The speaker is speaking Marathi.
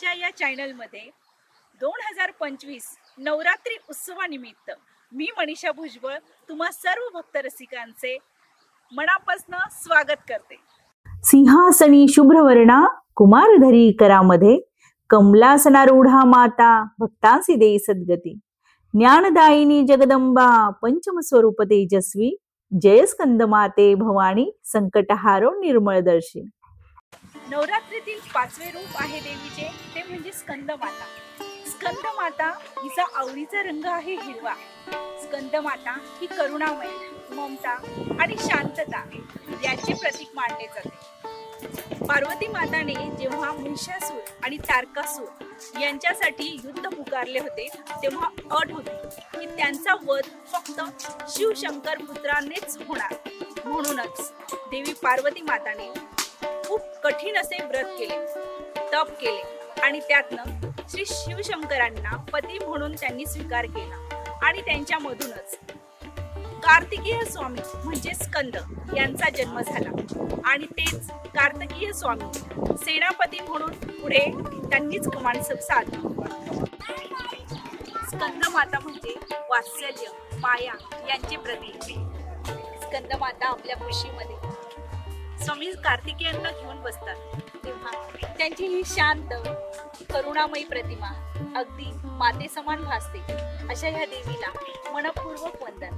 माझ्या या चॅनलमध्ये 2025 नवरात्री उत्सवानिमित्त मी मनीषा भुजबळ तुम्हा सर्व भक्त रसिकांचे मनापासून स्वागत करते। सिंहासनी शुभ्रवर्णा कुमारधरी करामध्ये कमलासनारूढा माता भक्तांसी देई सद्गती। ज्ञानदायिनी जगदंबा पंचम स्वरूप तेजस्वी जय स्कंद माते भवानी संकटहारो निर्मळदर्शी। नवरात्रीतील पाचवे रूप आहे देवीचे, ते म्हणजे स्कंद माता। स्कंद माता हिचा आवडीचा रंग आहे हिरवा। स्कंद माता ही करुणामय, ममता आणि शांतता याचे प्रतीक मानले जाते। पार्वती माताने जेव्हा महिषासूर आणि तारकासूर यांच्यासाठी युद्ध पुकारले होते तेव्हा अट होती की त्यांचा वध फक्त शिवशंकर पुत्रानेच होणार। म्हणूनच देवी पार्वती माताने खूप कठीण असे व्रत केले, तप केले आणि त्यातनं श्री शिवशंकरांना पती म्हणून त्यांनी स्वीकार केला आणि त्यांच्यामधूनच कार्तिकेय स्वामी म्हणजे स्कंद यांचा जन्म झाला आणि तेच कार्तिकेय स्वामी सेनापती म्हणून पुढे त्यांनीच कमान साधली। स्कंद माता म्हणजे वात्सल्य, माया यांचे प्रतीक। स्कंद माता आपल्या कुशीमध्ये स्वामी कार्तिकेयांना घेऊन बसतात तेव्हा त्यांची ही शांत करुणामयी प्रतिमा अगदी माते समान भासते। अशा ह्या देवीला मनपूर्वक वंदन।